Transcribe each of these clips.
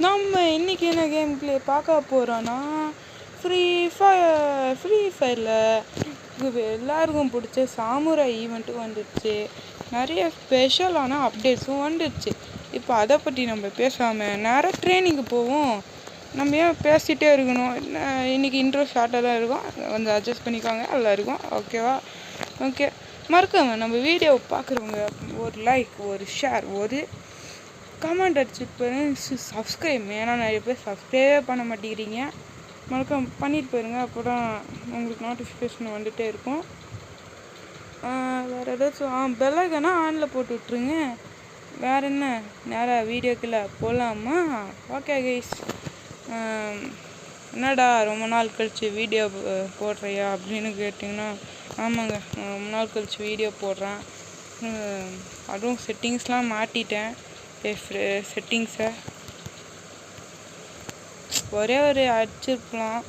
நம்ம இன்றைக்கி என்ன கேம் ப்ளே பார்க்க போகிறோன்னா ஃப்ரீ ஃபயரில் எல்லாருக்கும் பிடிச்ச சாமுராய் ஈவெண்ட்டு வந்துடுச்சு. நிறைய ஸ்பெஷலான அப்டேட்ஸும் வந்துடுச்சு. இப்போ அதை பற்றி நம்ம பேசாமல் நேராக ட்ரெயினிங்கு போவோம். நம்ம ஏன் பேசிகிட்டே இருக்கணும்? இன்றைக்கி இன்ட்ரோ ஷார்ட்டாக தான் இருக்கும், கொஞ்சம் அட்ஜஸ்ட் பண்ணிக்கோங்க. நல்லா இருக்கும், ஓகேவா? ஓகே, மறக்காம நம்ம வீடியோவை பார்க்குறவங்க ஒரு லைக், ஒரு ஷேர், ஒரு கமெண்ட் அடிச்சுட்டு போயிருங்க. சப்ஸ்கிரைப், ஏன்னா நிறைய பேர் சப்ஸ்கிரைபே பண்ண மாட்டேங்கிறீங்க. மறக்காம பண்ணிட்டு போயிருங்க, அப்போ தான் உங்களுக்கு நோட்டிஃபிகேஷன் வந்துகிட்டே இருக்கும். வேறு ஏதாச்சும் பெல் ஐக்கானா ஆனில் போட்டு விட்ருங்க. வேறு என்ன, நேராக வீடியோக்குள்ளே போகலாமா? ஓகே கைஸ், என்னடா ரொம்ப நாள் கழிச்சு வீடியோ போடுறியா அப்படின்னு கேட்டிங்கன்னா, ஆமாங்க, ரொம்ப நாள் கழிச்சு வீடியோ போடுறேன். அதுவும் செட்டிங்ஸ்லாம் மாட்டிட்டேன். செட்டிங்ஸை ஒரே ஒரு அடிச்சிருக்கலாம்,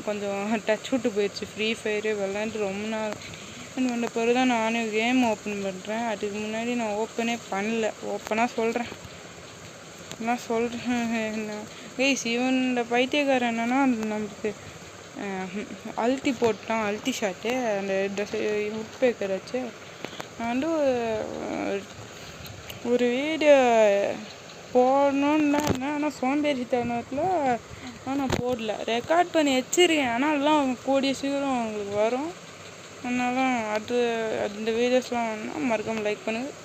கொஞ்சம் டச் விட்டு போயிடுச்சு. ஃப்ரீ ஃபயரு விளாண்டு ரொம்ப நாள் வந்த பிறகு தான் நானும் கேம் ஓப்பன் பண்ணுறேன். அதுக்கு முன்னாடி நான் ஓப்பனே பண்ணல. ஓப்பனாக சொல்கிறேன், நான் சொல்கிறேன் கைஸ். இவன் இந்த பைத்தியக்காரன் என்னன்னா, நமக்கு அல்ட்டி போட்டான், அல்ட்டி ஷாட்டு. அந்த ட்ரெஸ் உட் பேக்கர் வச்சு நான் வந்து ஒரு வீடியோ போடணுன்னு தான், ஆனால் சோம்பேறித்தனத்தில் நான் போடல. ரெக்கார்ட் பண்ணி வச்சுருக்கேன், ஆனால் எல்லாம் கூடிய சீக்கிரம் அவங்களுக்கு வரும். அதனால அந்த வீடியோஸ்லாம் வேணுன்னா மறக்காமல் லைக் பண்ணுங்கள்,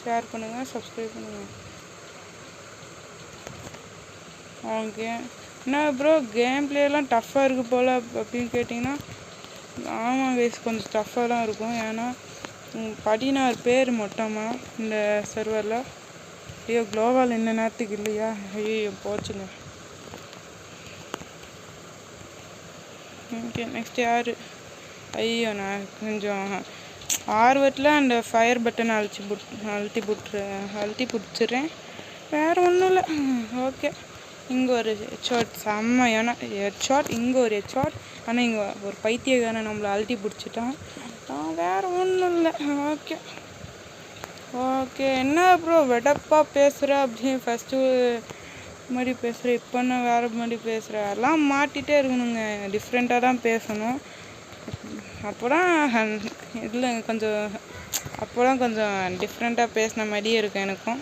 ஷேர் பண்ணுங்கள், சப்ஸ்கிரைப் பண்ணுங்கள். ஓகே, என்ன ப்ரோ கேம் பிளேலாம் டஃப்பாக இருக்குது போல் அப்படின்னு கேட்டிங்கன்னா, ஆமாம் கைஸ், கொஞ்சம் டஃப்பாக தான் இருக்கும். ஏன்னா 16 பேர் மொத்தமாக இந்த சர்வரில். ஐயோ, குளோவால் இந்த நேரத்துக்கு இல்லையா? ஐயோ போச்சுங்க. ஓகே, நெக்ஸ்ட் யார்? ஐயோ, நான் கொஞ்சம் ஆர்வத்தில் அந்த ஃபயர் பட்டனை அழுத்தி பிடிச்சிட்றேன். வேறு ஒன்றும் இல்லை. ஓகே, இங்கே ஒரு ஹெட்ஷாட், செம்மையான ஹெட்ஷாட். இங்கே ஒரு ஹெட்ஷாட், ஆனால் இங்கே ஒரு பைத்தியக்காரன் நம்மளை அழுத்தி பிடிச்சிட்டான். வேறு ஒன்றும் இல்லை. ஓகே ஓகே, என்ன ப்ரோ வெடப்பாக பேசுகிற அப்படின்னு ஃபஸ்ட்டு மாதிரி பேசுகிறேன், இப்போ நான் வேறு மாதிரி பேசுகிறேன். எல்லாம் மாட்டிகிட்டே இருக்கணுங்க, டிஃப்ரெண்ட்டாக தான் பேசணும். அப்போ தான் இதில் கொஞ்சம் டிஃப்ரெண்ட்டாக பேசின மாதிரியே இருக்கும் எனக்கும்.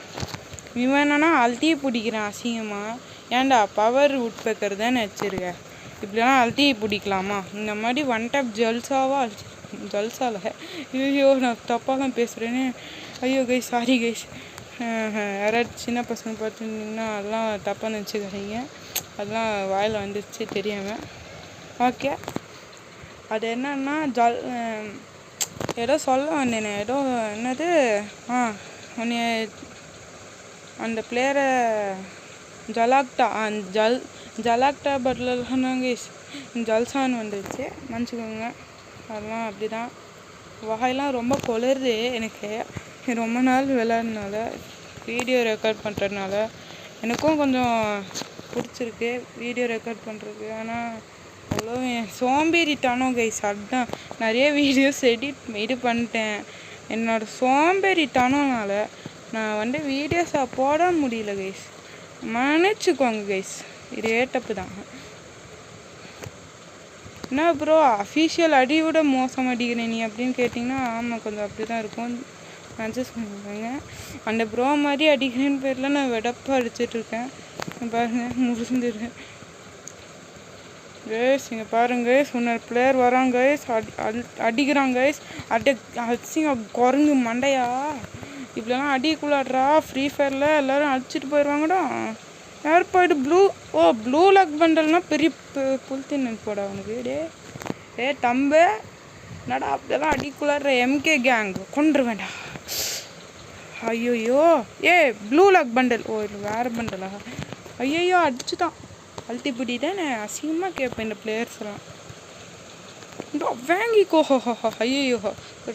இவன் என்னன்னா அழுத்தியே பிடிக்கிறான் அசிங்கமாக. ஏன்டா பவர் உட்பேக்கர் தானே வச்சுருக்க, இப்படிலாம் அழுத்தியே பிடிக்கலாமா? இந்த மாதிரி ஒன் டாப் ஜல்சால. ஐயோ, நான் தப்பாக தான் பேசுகிறேன்னு. ஐயோ கைஸ், சாரி கைஸ். யாராவது சின்ன பசங்க பார்த்துருந்தீங்கன்னா அதெல்லாம் தப்பாக நினச்சிக்கிறீங்க. அதெல்லாம் வாயில் வந்துடுச்சு தெரியாமல். ஓகே, அது என்னன்னா ஏதோ சொல்ல வந்தேனே, ஏதோ என்னது, உன்னை அந்த பிளேயரை ஜலாக்டா பட்டில் சொன்னாங்க கைஸ், ஜல்சான்னு வந்துடுச்சு, மன்னிச்சிக்கோங்க. அதெல்லாம் அப்படி தான், வாயெல்லாம் ரொம்ப குளிருது எனக்கு. ரொம்ப நாள் விளையாடுனால, வீடியோ ரெக்கார்ட் பண்ணுறதுனால எனக்கும் கொஞ்சம் பிடிச்சிருக்கு வீடியோ ரெக்கார்ட் பண்ணுறதுக்கு. ஆனால் அவ்வளோ சோம்பேறித்தனம் கைஸ். அதுதான் நிறைய வீடியோஸ் இது பண்ணிட்டேன். என்னோடய சோம்பேறித்தனம்னால நான் வீடியோஸை போட முடியல கைஸ், மன்னிச்சுக்கோங்க கைஸ். இதே தப்பு தான். என்ன ப்ரோ அஃபீஷியல் அடியோட மோசம் அடிக்கிறேன் நீ அப்படின்னு கேட்டிங்கன்னா, ஆமாம், கொஞ்சம் அப்படி தான் இருக்கும், அட்ஜஸ்ட் பண்ணிக்கோங்க. அந்த ப்ரோ மாதிரி அடிக்கிறேன்னு பேரில் நான் வெடப்பாக அடிச்சிட்ருக்கேன். பாருங்கள், முடிஞ்சிருக்கேன் கைஸ். இங்கே பாருங்க கைஸ், இன்னொரு பிளேயர் வராங்க கைஸ், அடிக்கிறாங்க கைஸ். அடிச்சிங்க குரங்கு மண்டையா, இப்படிலாம் அடிக்குள்ளாடுறா. ஃப்ரீ ஃபயரில் எல்லோரும் அடிச்சுட்டு போயிடுவாங்கடா. யார் போய்ட்டு ப்ளூ லாக் பண்டல்னால் பெரிய புல்த்தின்னு போட அவனுக்கு. டே தம்பு, என்னடா அப்படியெல்லாம் அடிக்குள்ளாடுற? எம்கே கேங் கொண்டு வேண்டாம். ஐயோயோ, ப்ளூ லாக் பண்டல், இல்லை வேறு பண்டலா? ஐயோ, அடிச்சுட்டான், அழுத்தி பிடிட்டேன். அசிங்கமாக கேட்பேன் இந்த பிளேயர்ஸ்லாம். வாங்கிக்கோ. ஐயோ,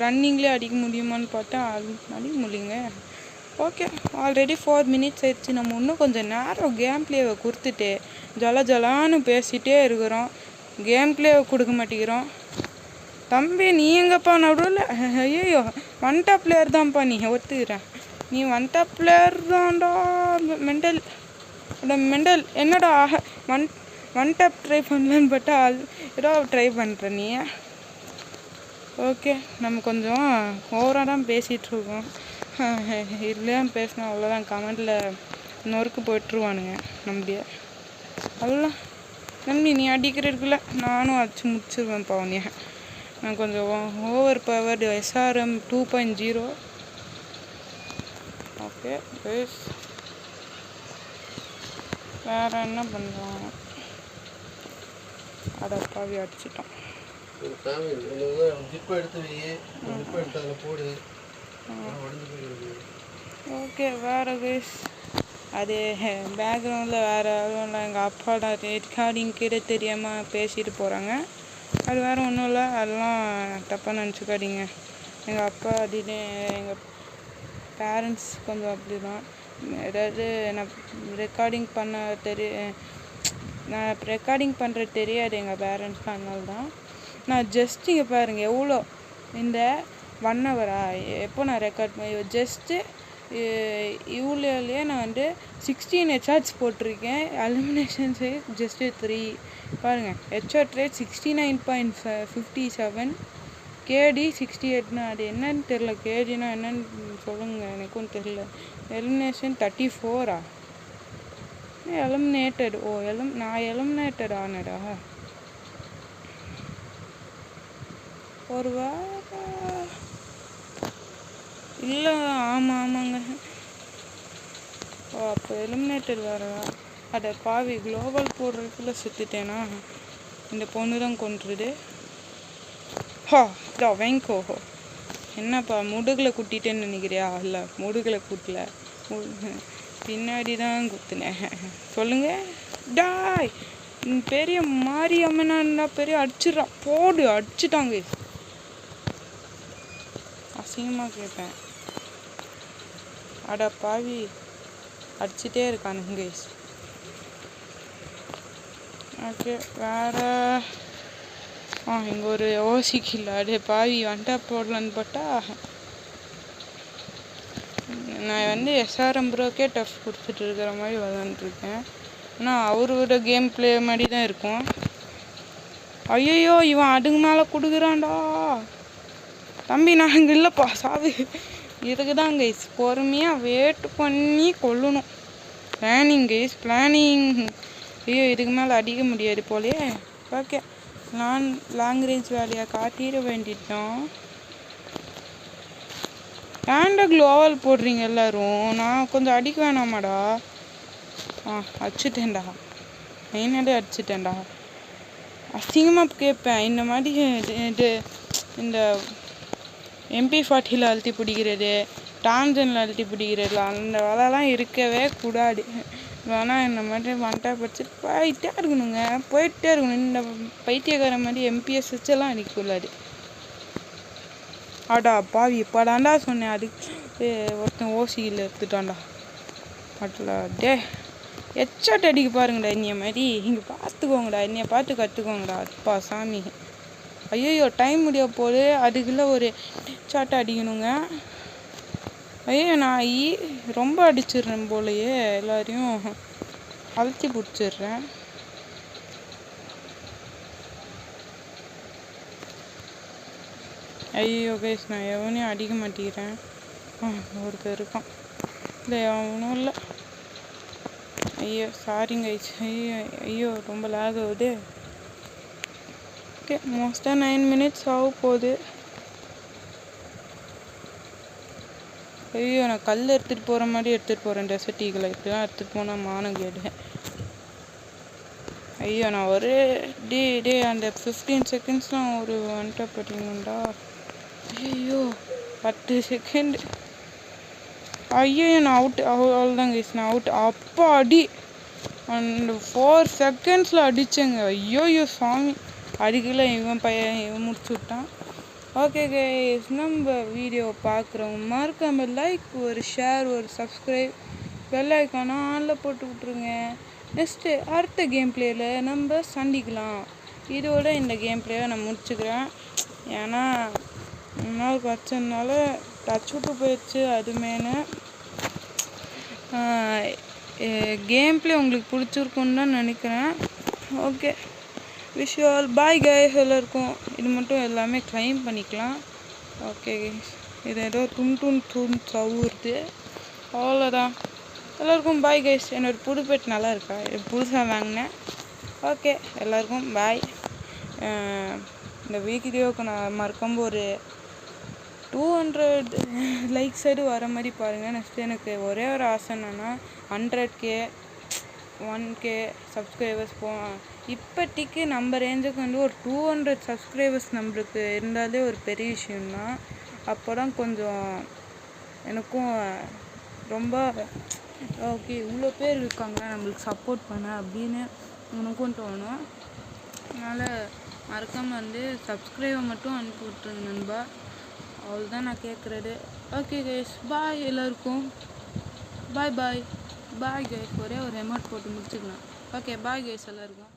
ரன்னிங்லேயே அடிக்க முடியுமான்னு பார்த்தா அடிக்க முடியுங்க. ஓகே, ஆல்ரெடி 4 minutes ஆயிடுச்சு. நம்ம இன்னும் கொஞ்சம் நேரம் கேம் பிளேவை கொடுத்துட்டு ஜலான்னு பேசிகிட்டே இருக்கிறோம். கேம் பிளேவை கொடுக்க மாட்டேங்கிறோம். தம்பி, நீ எங்கப்பா நடுவில்? ஐயோ, ஒன் டாப் பிளேயர் தான்ப்பா நீ, ஒத்துக்கிறேன். நீ ஒன் டாப் பிளேயர் தான்டா, மெண்டல். மெண்டல் என்னடா ஒன் டேப் ட்ரை பண்ணலன்னு பார்த்தா ஏதோ ட்ரை பண்ணுற நீ. ஓகே, நம்ம கொஞ்சம் ஓவராக தான் பேசிகிட்ருக்கோம். இல்லையா பேசினா அவ்வளோதான், கமெண்டில் நொறுக்கு போய்ட்டுருவானுங்க நம்மளுடைய. அவ்வளோ நம்பி நீ அடிக்கிறதுக்குள்ள நானும் அடிச்சு முடிச்சிருவேன் பவனிய. நான் கொஞ்சம் ஓவர் பவர்டு SRM 2.0. ஓகே பேஸ் வேறு என்ன பண்ணுறோம்? அடப்பாவி அடிச்சிட்டோம். ஓகே வேறு கேஸ் அது பேக்ரவுண்டில் வேறு யாரும் இல்லை, எங்கள் அப்பாவோட ரெக்கார்டிங் கீழே தெரியாமல் பேசிட்டு போகிறாங்க. அது வேறு ஒன்றும் இல்லை, அதெல்லாம் தப்பாக நினச்சிக்காதீங்க. எங்கள் அப்பா அப்படின்னு எங்கள் பேரண்ட்ஸ் கொஞ்சம் அப்படி தான். ஏதாவது நான் ரெக்கார்டிங் பண்ணுறது தெரியாது எங்கள் பேரண்ட்ஸ்க்கு. அதனால தான் நான் ஜஸ்ட் இங்கே பாருங்கள் எவ்வளோ இந்த 1 ஹவரா எப்போ நான் ரெக்கார்ட் பண்ணி ஜஸ்ட்டு இவ்வளோலையே நான் வந்து 16 ஹெச்ஆர்ஸ் போட்டிருக்கேன். எலிமினேஷன்ஸு ஜஸ்ட்டு 3 பாருங்கள். ஹெச்ஆர் ரேட் 69.57, கேடி 68. அது என்னன்னு தெரில, கேடினா என்னன்னு சொல்லுங்கள், எனக்கும் தெரில. எலிமினேஷன் 34. எலிமினேட்டட். நான் எலிமினேட்டட் ஆனடா ஒரு வேலை இல்லை. ஆமாங்க. அப்போ எலிமினேட்டட் வேறு. அதை பாவி குளோபல் போடுறதுக்குள்ளே சுற்றிட்டேனா. இந்த பொண்ணு தான் கொன்றுது. வெங்கோ என்னப்பா முடுகில் குட்டிட்டேன்னு நினைக்கிறியா? இல்லை, முடுகில் குட்டல, பின்னாடி தான் குத்துனேன். சொல்லுங்க டாய். பெரிய மாரியம்மனா பெரிய அடிச்சிடறா போடு. அடிச்சுட்டாங்க. அசிங்கமாக கேட்பேன். அட பாவி அடிச்சுட்டே இருக்கானுங்க. ஓகே வேறு இங்கே ஒரு யோசிக்கல. அடே பாவி வந்துட்டா போடலான்னு பார்த்தா நான் வந்து SRM ப்ரோக்கே டஃப் கொடுத்துட்டு இருக்கிற மாதிரி விளாண்டுருக்கேன். ஆனால் அவரோட கேம் பிளே மாதிரி தான் இருக்கும். ஐயோ இவன் அதுக்கு மேலே கொடுக்குறான்டா தம்பி. நான் இங்கே இல்லைப்பா சாவு. இதுக்கு தான் கைஸ் பொறுமையாக வெயிட் பண்ணி கொள்ளணும். பிளானிங். ஐயோ இதுக்கு மேலே அடிக்க முடியாது போலே. ஓகே லாங் ரேஞ்ச் வேலையாக காட்டிட வேண்டிட்டோம். ஏன்டா க்ளோவல் போடுறீங்க எல்லோரும்? நான் கொஞ்சம் அடிக்க வேணாமாடா? அடிச்சுட்டேன்டா, மெயினாடே அடிச்சுட்டேன்டா. அசிங்கமாக கேட்பேன் இந்த மாதிரி. இந்த MP40 அழுத்தி பிடிக்கிறது, டான்ஜனில் அழுத்தி பிடிக்கிறது, அந்த வேலைலாம் இருக்கவே கூடாது. வேணால் இந்த மாதிரி வந்துட்டா படிச்சு போயிட்டே இருக்கணும். இந்த பைத்தியக்கார மாதிரி MPS வச்செல்லாம் அடிக்கக்கூடாது. அடா பாவி இப்போதாண்டா சொன்னேன். அதுக்கு ஒருத்தன் ஓசியில் எடுத்துட்டான்டா. அட்ல டே ஹெட்ஷாட் அடிக்க பாருங்கடா. என்னைய மாதிரி இங்கே பார்த்துக்கோங்கடா, என்னைய பார்த்து கற்றுக்கோங்கடா. அப்பா சாமி. ஐயோ டைம் முடிய போது அதுக்குள்ளே ஒரு ஹெட்ஷாட் அடிக்கணுங்க. ஐயோ நான் ரொம்ப அடிச்சிடுறேன் போலையே, எல்லாரையும் அழுத்தி பிடிச்சிடுறேன். ஐயோ கைஸ் நான் எவனையும் அடிக்க மாட்டேங்கிறேன். ஒருத்தர் இருக்கான். இல்லை அவனும் இல்லை. ஐயோ சாரிங்க கைஸ். ஐயோ ரொம்ப லேக் ஆகுது. ஓகே மோஸ்ட்டாக 9 minutes ஆக போகுது. ஐயோ நான் கல் எடுத்துகிட்டு போகிற மாதிரி எடுத்துகிட்டு போகிறேன். டெசர்ட் ஈகிளை இப்படிலாம் எடுத்துகிட்டு போனால் மானம் கேடு. ஐயோ நான் ஒரு டே அந்த 15 secondsலாம் ஒரு வந்துட்டா பார்த்தீங்கண்டா. ஐயோ 10 செகண்ட். ஐயோ நான் அவுட். அவ்வளோதான் கைஸ் நான் அவுட். அப்பா அடி அந்த 4 secondsல அடித்தேங்க. ஐயோ சாமி. அதுக்குள்ளே இவன் முடிச்சு விட்டான். ஓகே கைஸ் நம்ம வீடியோ பார்க்குறவங்க மறக்காமல் லைக், ஒரு ஷேர், ஒரு சப்ஸ்கிரைப், பெல் ஐக்கானை ஆனில் போட்டு விட்ருங்க. நெக்ஸ்ட்டு அடுத்த கேம் பிளேயில் நம்ம சந்திக்கலாம். இதோட இந்த கேம் பிளேயை நான் முடிச்சுக்கிறேன். ஏன்னா 3 நாள் வச்சதுனால டச் விட்டு போயிடுச்சு. அது மேலே கேம் ப்ளே உங்களுக்கு பிடிச்சிருக்குன்னு தான் நினைக்கிறேன். Okay, wish you all bye guys. எல்லாருக்கும் இது மட்டும் எல்லாமே க்ளைம் பண்ணிக்கலாம். ஓகே கைஸ், இது ஏதோ துன் சவுறுது, அவ்வளோதான். எல்லாருக்கும் பாய் கைஸ். என்னோடய புது பெட் நல்லா இருக்கா? இது புதுசாக வாங்கினேன். ஓகே, எல்லாருக்கும் பாய். இந்த வீடியோவுக்கு நான் மறக்காம ஒரு 200 லைக்ஸ் வர மாதிரி பாருங்கள். நெக்ஸ்ட்டு எனக்கு ஒரே ஒரு ஆசை என்னென்னா 100K 1K சப்ஸ்கிரைபர்ஸ் இப்போட்டிக்கு நம்ம ரேஞ்சுக்கு வந்து ஒரு 200 சப்ஸ்கிரைபர்ஸ் நம்மளுக்கு இருந்தாலே ஒரு பெரிய விஷயம்தான். அப்போ தான் கொஞ்சம் எனக்கும் ரொம்ப ஓகே இவ்வளோ பேர் இருக்காங்க நம்மளுக்கு சப்போர்ட் பண்ண அப்படின்னு எனக்கும் தோணும். அதனால் மறக்காமல் வந்து சப்ஸ்கிரைபை மட்டும் அனுப்பி விட்ருங்க நண்பா. அவ்வளோதான் நான் கேட்குறது. ஓகே கைஸ், பாய் எல்லாருக்கும். Bye guys. ஒரே ஒரு ரெமோட் போட்டு முடிச்சுக்கலாம். ஓகே, பாய் கைஸ் எல்லாருக்கும்.